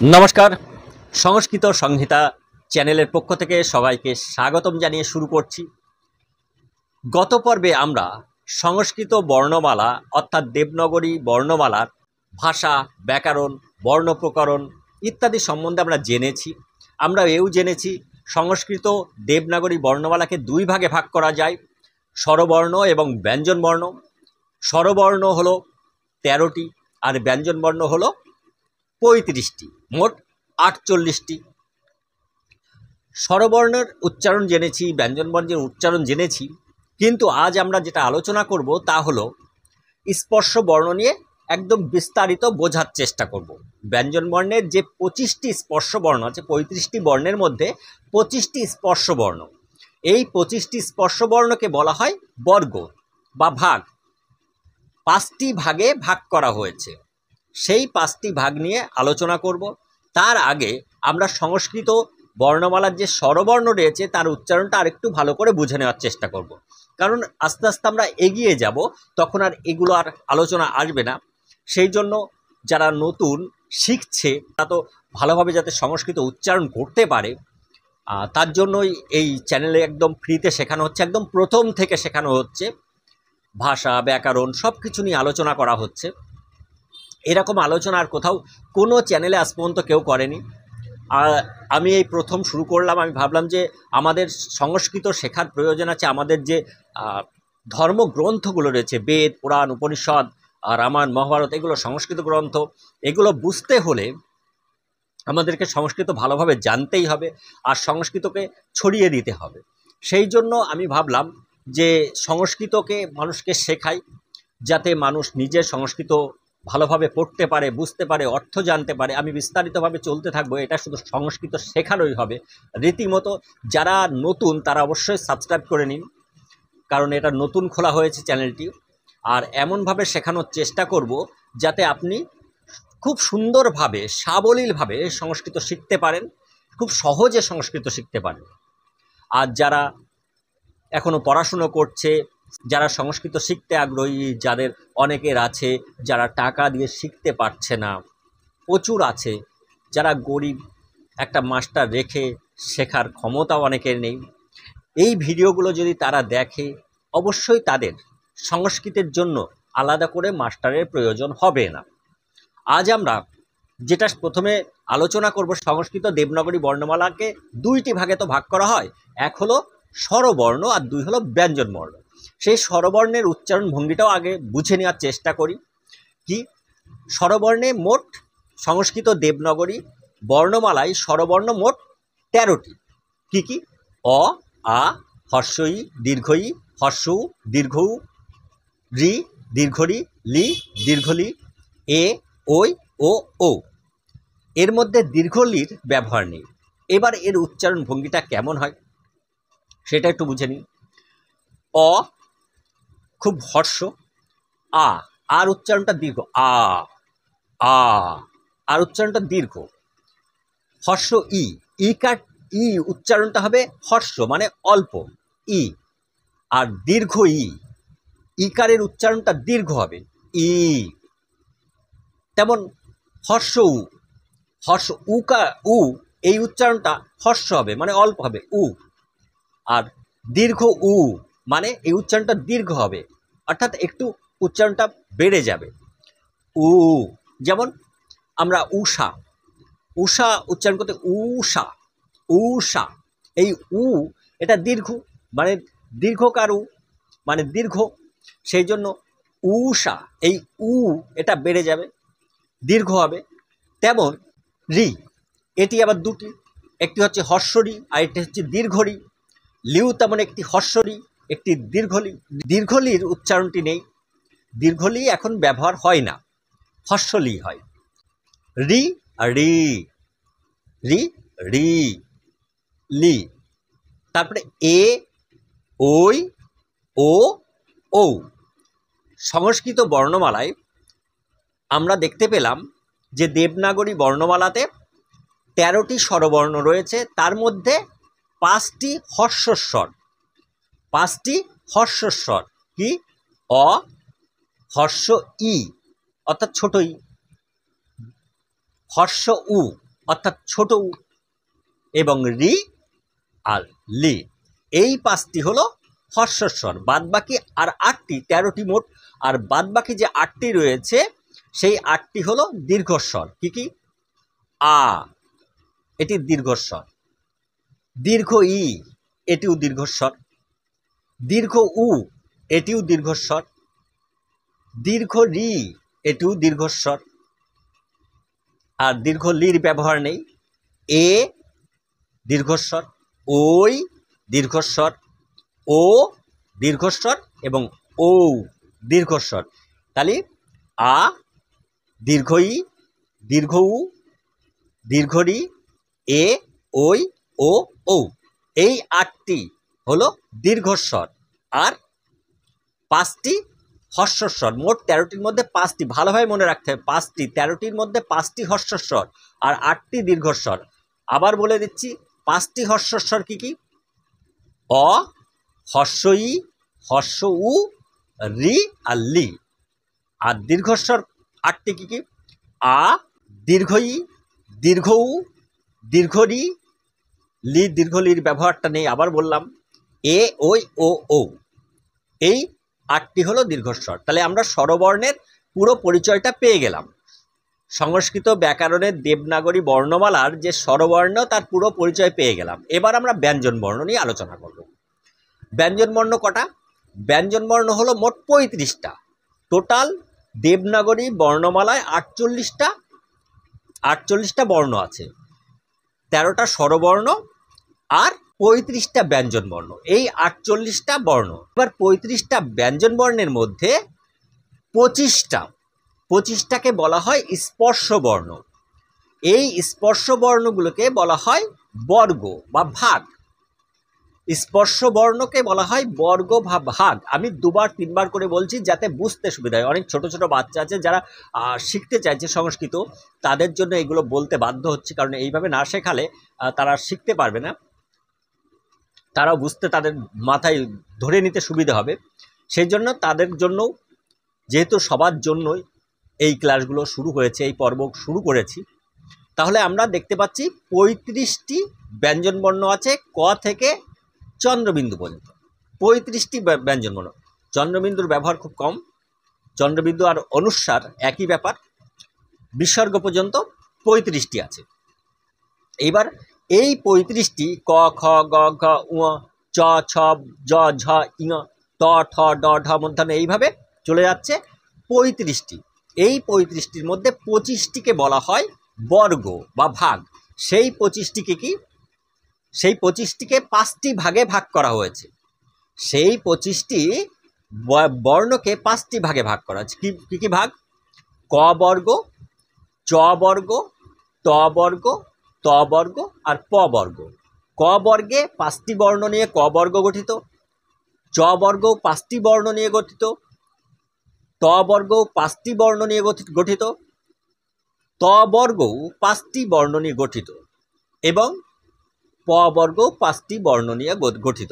নমস্কার। সংস্কৃত সংহিতা চ্যানেলের পক্ষ থেকে সবাইকে স্বাগতম জানিয়ে শুরু করছি। গত পর্বে আমরা সংস্কৃত বর্ণমালা অর্থাৎ দেবনাগরী বর্ণমালার ভাষা, ব্যাকরণ, বর্ণপ্রকরণ ইত্যাদি সম্বন্ধে আমরা জেনেছি। আমরা এও জেনেছি সংস্কৃত দেবনাগরী বর্ণমালাকে দুই ভাগে ভাগ করা যায়, স্বরবর্ণ এবং ব্যঞ্জনবর্ণ। স্বরবর্ণ হলো ১৩টি আর ব্যঞ্জনবর্ণ হলো ৩৫টি, মোট ৪৮টি। স্বরবর্ণের উচ্চারণ জেনেছি, ব্যঞ্জনবর্ণের উচ্চারণ জেনেছি, কিন্তু আজ আমরা যেটা আলোচনা করব তা হলো স্পর্শ বর্ণ নিয়ে একদম বিস্তারিত বোঝার চেষ্টা করব। ব্যঞ্জনবর্ণের যে ২৫টি স্পর্শ বর্ণ আছে, ৩৫টি বর্ণের মধ্যে ২৫টি স্পর্শ বর্ণ, এই ২৫টি স্পর্শ বর্ণকে বলা হয় বর্গ বা ভাগ। ৫টি ভাগে ভাগ করা হয়েছে, সেই ৫টি ভাগ নিয়ে আলোচনা করব। তার আগে আমরা সংস্কৃত বর্ণমালার যে স্বরবর্ণ রয়েছে তার উচ্চারণটা আরেকটু ভালো করে বুঝে নেওয়ার চেষ্টা করব, কারণ আস্তে আস্তে আমরা এগিয়ে যাব, তখন আর এগুলো আর আলোচনা আসবে না। সেই জন্য যারা নতুন শিখছে তারা তো ভালোভাবে যাতে সংস্কৃত উচ্চারণ করতে পারে, তার জন্যই এই চ্যানেলে একদম ফ্রিতে শেখানো হচ্ছে, একদম প্রথম থেকে শেখানো হচ্ছে। ভাষা, ব্যাকরণ সব কিছু নিয়ে আলোচনা করা হচ্ছে। এরকম আলোচনা আর কোথাও কোনো চ্যানেলে আজ পর্যন্ত কেউ করেনি। আর আমি এই প্রথম শুরু করলাম। আমি ভাবলাম যে আমাদের সংস্কৃত শেখার প্রয়োজন আছে। আমাদের যে ধর্মগ্রন্থগুলো রয়েছে, বেদ, পুরাণ, উপনিষদ, রামায়ণ, মহাভারত, এগুলো সংস্কৃত গ্রন্থ। এগুলো বুঝতে হলে আমাদেরকে সংস্কৃত ভালোভাবে জানতেই হবে আর সংস্কৃতকে ছড়িয়ে দিতে হবে। সেই জন্য আমি ভাবলাম যে সংস্কৃতকে মানুষকে শেখাই, যাতে মানুষ নিজের সংস্কৃত ভালোভাবে পড়তে পারে, বুঝতে পারে, অর্থ জানতে পারে। আমি বিস্তারিতভাবে চলতে থাকবো, এটা শুধু সংস্কৃত শেখানোই হবে রীতিমতো। যারা নতুন তারা অবশ্যই সাবস্ক্রাইব করে নিন, কারণ এটা নতুন খোলা হয়েছে চ্যানেলটি। আর এমনভাবে শেখানোর চেষ্টা করব যাতে আপনি খুব সুন্দরভাবে, সাবলীলভাবে সংস্কৃত শিখতে পারেন, খুব সহজে সংস্কৃত শিখতে পারেন। আর যারা এখনও পড়াশুনো করছে, যারা সংস্কৃত শিখতে আগ্রহী, যাদের অনেকের আছে যারা টাকা দিয়ে শিখতে পারছে না, প্রচুর আছে যারা গরিব, একটা মাস্টার রেখে শেখার ক্ষমতা অনেকের নেই। এই ভিডিওগুলো যদি তারা দেখে, অবশ্যই তাদের সংস্কৃতের জন্য আলাদা করে মাস্টারের প্রয়োজন হবে না। আজ আমরা যেটা প্রথমে আলোচনা করব, সংস্কৃত দেবনাগরী বর্ণমালাকে দুইটি ভাগে তো ভাগ করা হয়, এক হলো স্বরবর্ণ আর দুই হলো ব্যঞ্জনবর্ণ। সেই স্বরবর্ণের উচ্চারণ ভঙ্গিটাও আগে বুঝে নেওয়ার চেষ্টা করি। কি স্বরবর্ণে মোট সংস্কৃত দেবনাগরী বর্ণমালায় স্বরবর্ণ মোট ১৩টি। কি কি? অ, আ, হর্ষই, দীর্ঘই, হর্ষউ, দীর্ঘউ, রি, দীর্ঘরি, লি, দীর্ঘলি, এ, ওই ও ও। এর মধ্যে দীর্ঘলির ব্যবহার নেই। এবার এর উচ্চারণ ভঙ্গিটা কেমন হয় সেটা একটু বুঝে নিন। অ খুব হর্ষ, আ, আর উচ্চারণটা দীর্ঘ, আ আ, আর উচ্চারণটা দীর্ঘ। হর্ষ ই, ইকার ই উচ্চারণটা হবে হর্ষ মানে অল্প ই, আর দীর্ঘ ই, ইকারের উচ্চারণটা দীর্ঘ হবে ই। তেমন হর্ষ উ, হর্ষ উকা উ, এই উচ্চারণটা হর্ষ হবে মানে অল্প হবে উ, আর দীর্ঘ উ মানে এই উচ্চারণটা দীর্ঘ হবে, অর্থাৎ একটু উচ্চারণটা বেড়ে যাবে উ। যেমন আমরা উষা, উষা উচ্চারণ করতে উষা, উষা, এই উ এটা দীর্ঘ মানে দীর্ঘকার উ মানে দীর্ঘ, সেই জন্য উষা, এই উ এটা বেড়ে যাবে, দীর্ঘ হবে। তেমন রি, এটি আবার দুটি, একটি হচ্ছে হর্ষরি আর একটি হচ্ছে দীর্ঘরি। লিউ তেমন একটি হর্ষরি, একটি দীর্ঘলি। দীর্ঘলির উচ্চারণটি নেই, দীর্ঘলি এখন ব্যবহার হয় না, হর্ষলি হয়। রি রি, রি রি, লি, তারপরে এ, ওই, ও ও। সংস্কৃত বর্ণমালায় আমরা দেখতে পেলাম যে দেবনাগরী বর্ণমালাতে ১৩টি স্বরবর্ণ রয়েছে, তার মধ্যে ৫টি হর্ষস্বর। ৫টি হর্ষস্বর কি? অ, হর্ষ ই অর্থাৎ ছোট ই, হর্ষ উ অর্থাৎ ছোট উ, এবং রি আর লি, এই 5টি হলো হর্ষস্বর। বাদবাকি আর 8টি, 13টি মোট, আর বাদবাকি যে 8টি রয়েছে সেই 8টি হলো দীর্ঘস্বর। কি কি? আ, এটি দীর্ঘস্বর। দীর্ঘ ই, এটিও দীর্ঘস্বর। দীর্ঘ উ, এটিও দীর্ঘস্বর। দীর্ঘ রি, এটিও দীর্ঘস্বর। আর দীর্ঘ লির ব্যবহার নেই। এ দীর্ঘস্বর, ওই দীর্ঘস্বর, ও দীর্ঘস্বর এবং ও দীর্ঘস্বর। তাহলে আ, দীর্ঘ ই, দীর্ঘ উ, দীর্ঘ রি, এ, ওই, ও, ও, এই 8টি হলো দীর্ঘস্বর আর 5টি হর্ষস্বর। মোট 13টির মধ্যে 5টি, ভালোভাবে মনে রাখতে হবে, 5টি, 13টির মধ্যে 5টি হর্ষস্বর আর 8টি দীর্ঘস্বর। আবার বলে দিচ্ছি 5টি হর্ষস্বর কি কি? অ, হর্ষ ই, হর্ষ উ, রি আর লি। আর দীর্ঘস্বর 8টি কি কি? আ, দীর্ঘ ই, দীর্ঘ উ, দীর্ঘ রি, লি, দীর্ঘ লির ব্যবহারটা নেই, আবার বললাম। এ, ওই, ও, ও, এই 8টি হলো দীর্ঘস্বর। তাহলে আমরা স্বরবর্ণের পুরো পরিচয়টা পেয়ে গেলাম। সংস্কৃত ব্যাকরণের দেবনাগরী বর্ণমালার যে স্বরবর্ণ তার পুরো পরিচয় পেয়ে গেলাম। এবার আমরা ব্যঞ্জন বর্ণ নিয়ে আলোচনা করব। ব্যঞ্জন বর্ণ কটা? ব্যঞ্জন বর্ণ হলো মোট 35টা। টোটাল দেবনাগরী বর্ণমালায় 48টা বর্ণ আছে। 13টা স্বরবর্ণ আর 35টা ব্যঞ্জন বর্ণ, এই 48টা বর্ণ। এবার 35টা ব্যঞ্জন বর্ণের মধ্যে 25টাকে বলা হয় স্পর্শ বর্ণ। এই স্পর্শ বর্ণগুলোকে বলা হয় বর্গ বা ভাগ। স্পর্শ বর্ণকে বলা হয় বর্গ বা ভাগ। আমি 2-3বার করে বলছি যাতে বুঝতে সুবিধা হয়। অনেক ছোট ছোট বাচ্চা আছে যারা শিখতে চাইছে সংস্কৃত, তাদের জন্য এগুলো বলতে বাধ্য হচ্ছে, কারণ এইভাবে না শেখালে তারা শিখতে পারবে না, তারাও বুঝতে তাদের মাথায় ধরে নিতে সুবিধা হবে। সেই জন্য তাদের জন্য, যেহেতু সবার জন্যই এই ক্লাসগুলো শুরু হয়েছে, এই পর্ব শুরু করেছি, তাহলে আমরা দেখতে পাচ্ছি 35টি ব্যঞ্জন বর্ণ আছে ক থেকে চন্দ্রবিন্দু পর্যন্ত। 35টি ব্যঞ্জন বর্ণ। চন্দ্রবিন্দুর ব্যবহার খুব কম। চন্দ্রবিন্দু আর অনুস্বার একই ব্যাপার। বিসর্গ পর্যন্ত 35টি আছে। এইবার এই 35টি ক, খ, গ, ঘ, উ, চ, ছ, জ, ঝ, ইঙ, ত, ঠ, ড, ঢ, মূর্ধন্য, এইভাবে চলে যাচ্ছে 35টি। এই 35টির মধ্যে 25টিকে বলা হয় বর্গ বা ভাগ। সেই 25টিকে কি? সেই 25টিকে 5টি ভাগে ভাগ করা হয়েছে। সেই 25টি বর্ণকে 5টি ভাগে ভাগ করা হয়েছে। কি কি ভাগ? ক বর্গ, চ বর্গ, ত বর্গ, ত বর্গ আর প বর্গ। ক বর্গে 5টি বর্ণ নিয়ে ক বর্গ গঠিত। চ বর্গ 5টি বর্ণ নিয়ে গঠিত। ত বর্গ 5টি বর্ণ নিয়ে গঠিত। ত বর্গ 5টি বর্ণ নিয়ে গঠিত এবং প বর্গ 5টি বর্ণ নিয়ে গঠিত।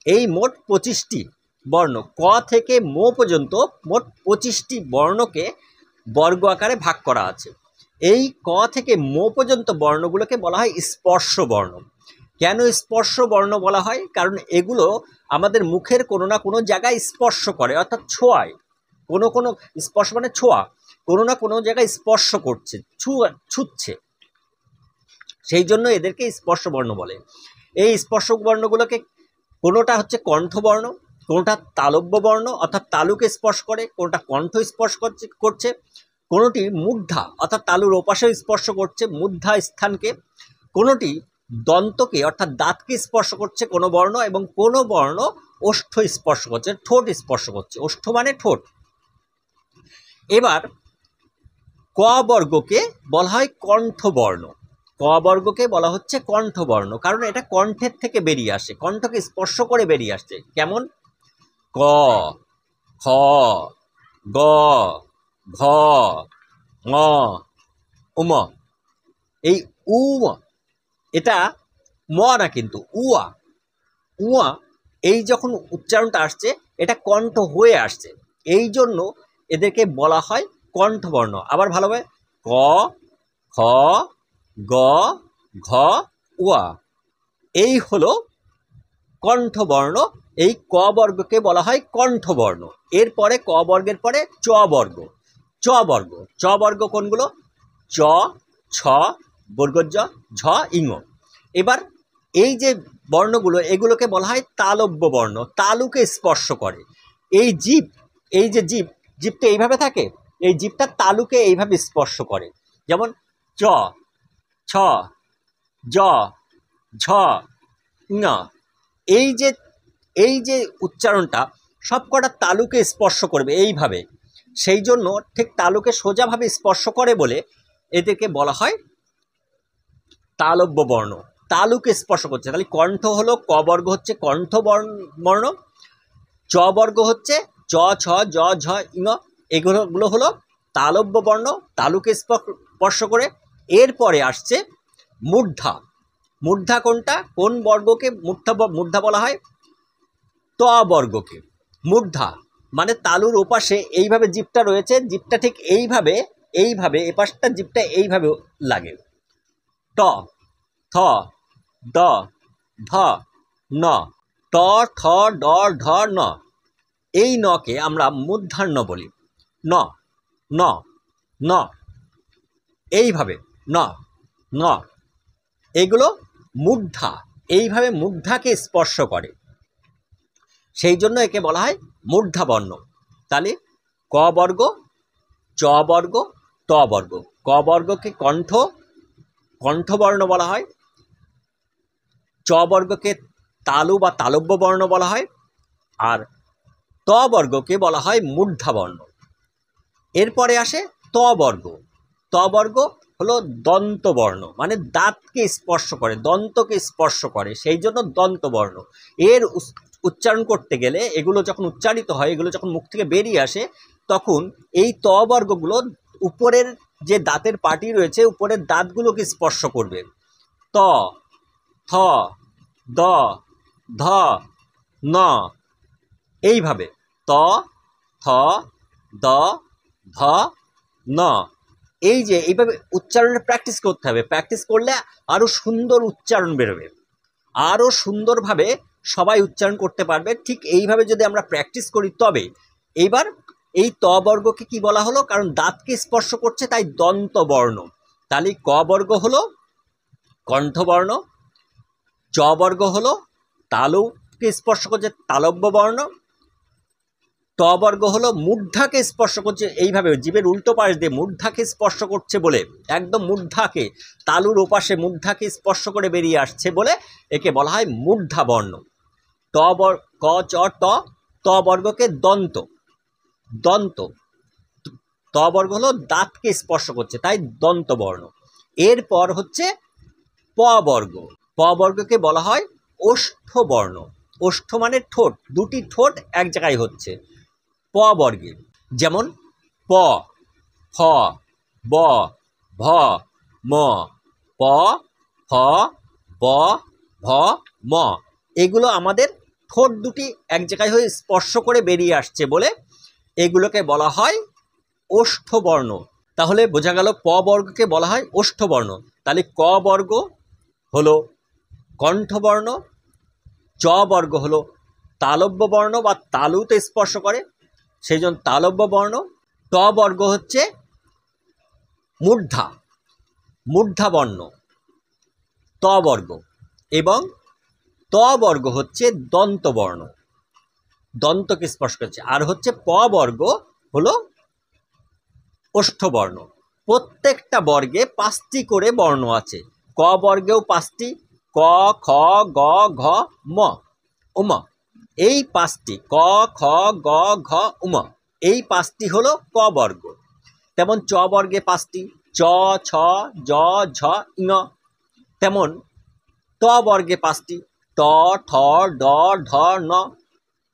এই মোট 25টি বর্ণ, ক থেকে ম পর্যন্ত মোট 25টি বর্ণকে বর্গ আকারে ভাগ করা আছে। এই ক থেকে ম পর্যন্ত বর্ণগুলোকে বলা হয় স্পর্শ বর্ণ। কেন স্পর্শ বর্ণ বলা হয়? কারণ এগুলো আমাদের মুখের কোনো না কোনো জায়গায় স্পর্শ করে, অর্থাৎ ছোঁয়ায়। কোনো স্পর্শ মানে ছোঁয়া, কোনো না কোনো জায়গায় স্পর্শ করছে, ছুঁচ্ছে, সেই জন্য এদেরকে স্পর্শ বর্ণ বলে। এই স্পর্শ বর্ণগুলোকে কোনোটা হচ্ছে কণ্ঠবর্ণ, কোনোটা তালব্য বর্ণ অর্থাৎ তালুকে স্পর্শ করে, কোনোটা কণ্ঠ স্পর্শ করছে, কোনোটি মূর্ধা অর্থাৎ তালুর ওপাশেও স্পর্শ করছে মূর্ধা স্থানকে, কোনোটি দন্তকে অর্থাৎ দাঁতকে স্পর্শ করছে কোনো বর্ণ, এবং কোনো বর্ণ ওষ্ঠ স্পর্শ করছে, ঠোঁট স্পর্শ করছে। ওষ্ঠ মানে ঠোঁট। এবার ক বর্গকে বলা হয় কণ্ঠবর্ণ। ক বর্গকে বলা হচ্ছে কণ্ঠবর্ণ, কারণ এটা কণ্ঠের থেকে বেরিয়ে আসে, কণ্ঠকে স্পর্শ করে বেরিয়ে আসছে। কেমন? ক, খ, গ, ঘ, ঙ, উম। এই উম, এটা ম না কিন্তু উয়া। উয়া এই যখন উচ্চারণটা আসছে এটা কণ্ঠ হয়ে আসছে, এই জন্য এদেরকে বলা হয় কণ্ঠবর্ণ। আবার ভালোভাবে ক, খ, গ, ঘ, ওয়া। এই হলো কণ্ঠবর্ণ। এই ক বর্গকে বলা হয় কণ্ঠবর্ণ। এরপরে ক বর্গের পরে চ বর্গ। চ বর্গ, চ বর্গ কোনগুলো? চ, ছ, বর্গজ, ঝ, ইঙ। এবার এই যে বর্ণগুলো, এগুলোকে বলা হয় তালব্য বর্ণ। তালুকে স্পর্শ করে। এই জীব, এই যে জীব, জীবটা এইভাবে থাকে, এই জীবটা তালুকে এইভাবে স্পর্শ করে। যেমন চ, ছ, জ, ঝ, ঞ। এই যে উচ্চারণটা সবকটা তালুকে স্পর্শ করবে এইভাবে। সেই জন্য ঠিক তালুকে সোজাভাবে স্পর্শ করে বলে এদেরকে বলা হয় তালব্য বর্ণ। তালুকে স্পর্শ করছে। তাহলে কণ্ঠ হলো, ক বর্গ হচ্ছে কণ্ঠ বর্ণ, চ বর্গ হচ্ছে চ, ছ, জ, ঝ, ঞ। এগুলো হলো তালব্য বর্ণ, তালুকে স্পর্শ করে। এরপরে আসছে মূর্ধা। মূর্ধা কোনটা? কোন বর্গকে মূর্ধা বলা হয়? ত বর্গকে। মূর্ধা মানে তালুর ওপাশে এইভাবে জিভটা রয়েছে, জিভটা ঠিক এইভাবে, এইভাবে এপাশটা জিভটা এইভাবে লাগে। ট, থ, দ, ধ, ন। ট, ঠ, ড, ঢ, ন। এই নকে আমরা মূর্ধান্য বলি। ন, ন, ন, এইভাবে ন, ন। এগুলো মূর্ধা, এইভাবে মূর্ধাকে স্পর্শ করে। সেই জন্য একে বলা হয় মূর্ধা বর্ণ। তাহলে ক বর্গ, চ বর্গ, ত বর্গ। ক বর্গকে কণ্ঠবর্ণ বলা হয়। চ বর্গকে তালু বা তালব্য বর্ণ বলা হয়। আর ত বর্গকে বলা হয় মূর্ধা বর্ণ। এরপরে আসে ত বর্গ। ত বর্গ হলো দন্তবর্ণ, মানে দাঁতকে স্পর্শ করে, দন্তকে স্পর্শ করে, সেই জন্য দন্তবর্ণ। এর উচ্চারণ করতে গেলে, এগুলো যখন উচ্চারিত হয়, এগুলো যখন মুখ থেকে বেরিয়ে আসে, তখন এই ত বর্গগুলো উপরের যে দাঁতের পাটি রয়েছে, উপরের দাঁতগুলোকে স্পর্শ করবে। ত, থ, দ, ধ, ন। এইভাবে ত, থ, দ, ধ, ন। এই যে এইভাবে উচ্চারণের প্র্যাকটিস করতে হবে। প্র্যাকটিস করলে আরও সুন্দর উচ্চারণ বেরোবে, আরও সুন্দরভাবে সবাই উচ্চারণ করতে পারবে। ঠিক এইভাবে যদি আমরা প্র্যাকটিস করি তবে। এইবার এই ত বর্গকে কি বলা হলো? কারণ দাঁতকে স্পর্শ করছে, তাই দন্তবর্ণ। তাহলে ক বর্গ হলো কণ্ঠবর্ণ, চ বর্গ হলো তালুকে স্পর্শ করছে, তালব্য বর্ণ, ত বর্গ হলো মূর্ধাকে স্পর্শ করছে, এইভাবে জীবের উল্টো পাশ দিয়ে মূর্ধাকে স্পর্শ করছে বলে, একদম মূর্ধাকে, তালুর ওপাশে মূর্ধাকে স্পর্শ করে বেরিয়ে আসছে বলে একে বলা হয় মূর্ধা বর্ণ। ত বর্গ, ক, চ, ট। ত বর্গকে দন্ত, দন্ত। ত বর্গ হলো দাঁতকে স্পর্শ করছে, তাই দন্ত বর্ণ। এরপর হচ্ছে প বর্গ। প বর্গকে বলা হয় ওষ্ঠ বর্ণ। ওষ্ঠ মানে ঠোঁট, দুটি ঠোঁট এক জায়গায় হচ্ছে প বর্গে। যেমন প, ফ, ব, ভ, ম। প, ফ, ব, ভ, ম। এগুলো আমাদের ঠোঁট দুটি এক জায়গায় হয়ে স্পর্শ করে বেরিয়ে আসছে বলে এগুলোকে বলা হয় ওষ্ঠবর্ণ। তাহলে বোঝা গেল প বর্গকে বলা হয় ওষ্ঠবর্ণ। তাহলে ক বর্গ হলো কণ্ঠবর্ণ, চ বর্গ হলো তালব্য বর্ণ বা তালুতে স্পর্শ করে, সেই জন্য তালব্য বর্ণ। ট বর্গ হচ্ছে মূর্ধা, মূর্ধা বর্ণ ত বর্গ। এবং ত বর্গ হচ্ছে দন্তবর্ণ, দন্তকে স্পর্শ করছে। আর হচ্ছে প বর্গ হলো ওষ্ঠবর্ণ। প্রত্যেকটা বর্গে 5টি করে বর্ণ আছে। ক বর্গেও 5টি, ক, খ, গ, ঘ, ম, উম। এই 5টি ক, খ, গ, ঘ, উম, এই 5টি হলো ক বর্গ। তেমন চ বর্গে 5টি, চ, ছ, জ, ঝ, ঞ। তেমন ত বর্গে 5টি, ট, ঠ, ড, ঢ, ন।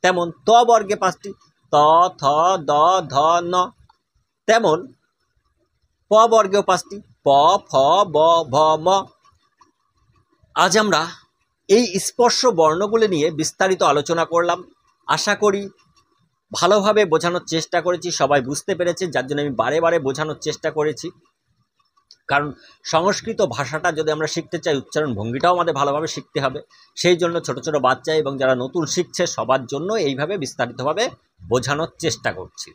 তেমন ত বর্গে 5টি, ত, থ, দ, ধ, ন। তেমন প বর্গেও 5টি, প, ফ, ব, ভ, ম। আজ আমরা এই স্পর্শ বর্ণগুলো নিয়ে বিস্তারিত আলোচনা করলাম। আশা করি ভালোভাবে বোঝানোর চেষ্টা করেছি, সবাই বুঝতে পেরেছে, যার জন্য আমি বারে বারে বোঝানোর চেষ্টা করেছি। কারণ সংস্কৃত ভাষাটা যদি আমরা শিখতে চাই, উচ্চারণ ভঙ্গিটাও আমাদের ভালোভাবে শিখতে হবে। সেই জন্য ছোট ছোট বাচ্চা এবং যারা নতুন শিখছে সবার জন্য এইভাবে বিস্তারিতভাবে বোঝানোর চেষ্টা করছি।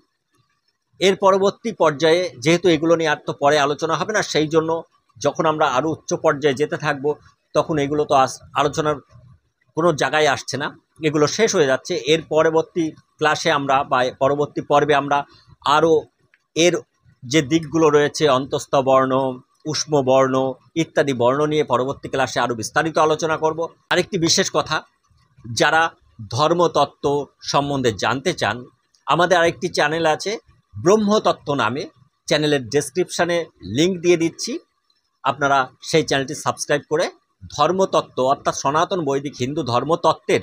এর পরবর্তী পর্যায়ে যেহেতু এগুলো নিয়ে আর তো পরে আলোচনা হবে না, সেই জন্য যখন আমরা আরও উচ্চ পর্যায়ে যেতে থাকবো তখন এগুলো তো আলোচনার কোনো জায়গায় আসছে না, এগুলো শেষ হয়ে যাচ্ছে। এর পরবর্তী ক্লাসে আমরা বা পরবর্তী পর্বে আমরা আরও এর যে দিকগুলো রয়েছে, অন্তস্থ বর্ণ, উষ্ম বর্ণ ইত্যাদি বর্ণ নিয়ে পরবর্তী ক্লাসে আরও বিস্তারিত আলোচনা করব। আরেকটি বিশেষ কথা, যারা ধর্মতত্ত্ব সম্বন্ধে জানতে চান, আমাদের আরেকটি চ্যানেল আছে ব্রহ্মতত্ত্ব নামে, চ্যানেলের ডেসক্রিপশানে লিঙ্ক দিয়ে দিচ্ছি, আপনারা সেই চ্যানেলটি সাবস্ক্রাইব করে ধর্মতত্ত্ব অর্থাৎ সনাতন বৈদিক হিন্দু ধর্মতত্ত্বের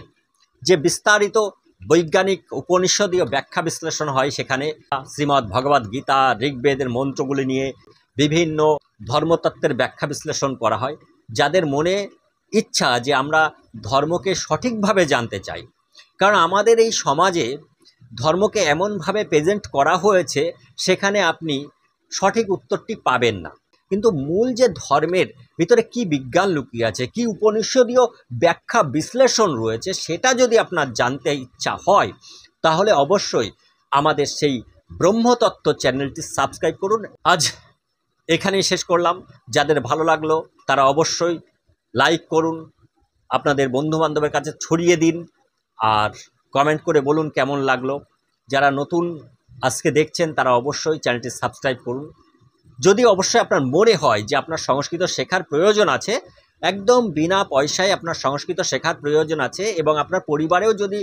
যে বিস্তারিত বৈজ্ঞানিক উপনিষদীয় ব্যাখ্যা বিশ্লেষণ হয়, সেখানে শ্রীমদ্ ভগবদ্ গীতা, ঋগ্বেদের মন্ত্রগুলি নিয়ে বিভিন্ন ধর্মতত্ত্বের ব্যাখ্যা বিশ্লেষণ করা হয়। যাদের মনে ইচ্ছা যে আমরা ধর্মকে সঠিকভাবে জানতে চাই, কারণ আমাদের এই সমাজে ধর্মকে এমনভাবে প্রেজেন্ট করা হয়েছে সেখানে আপনি সঠিক উত্তরটি পাবেন না, কিন্তু মূল যে ধর্মের ভিতরে কি বিজ্ঞান লুকিয়ে আছে, কি উপনিষদীয় ব্যাখ্যা বিশ্লেষণ রয়েছে, সেটা যদি আপনার জানতে ইচ্ছা হয় তাহলে অবশ্যই আমাদের সেই ব্রহ্মতত্ত্ব চ্যানেলটি সাবস্ক্রাইব করুন। আজ এখানেই শেষ করলাম। যাদের ভালো লাগলো তারা অবশ্যই লাইক করুন, আপনাদের বন্ধুবান্ধবের কাছে ছড়িয়ে দিন, আর কমেন্ট করে বলুন কেমন লাগলো। যারা নতুন আজকে দেখছেন তারা অবশ্যই চ্যানেলটি সাবস্ক্রাইব করুন। যদি অবশ্যই আপনার মনে হয় যে আপনার সংস্কৃত শেখার প্রয়োজন আছে, একদম বিনা পয়সায় আপনার সংস্কৃত শেখার প্রয়োজন আছে, এবং আপনার পরিবারেও যদি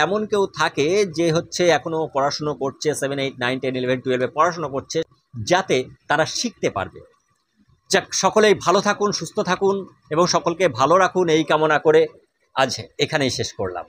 এমন কেউ থাকে যে হচ্ছে এখনও পড়াশুনো করছে, 7, 8, 9, 10, 11, 12 পড়াশুনো করছে, যাতে তারা শিখতে পারবে। যাক, সকলেই ভালো থাকুন, সুস্থ থাকুন এবং সকলকে ভালো রাখুন এই কামনা করে আজ এখানেই শেষ করলাম।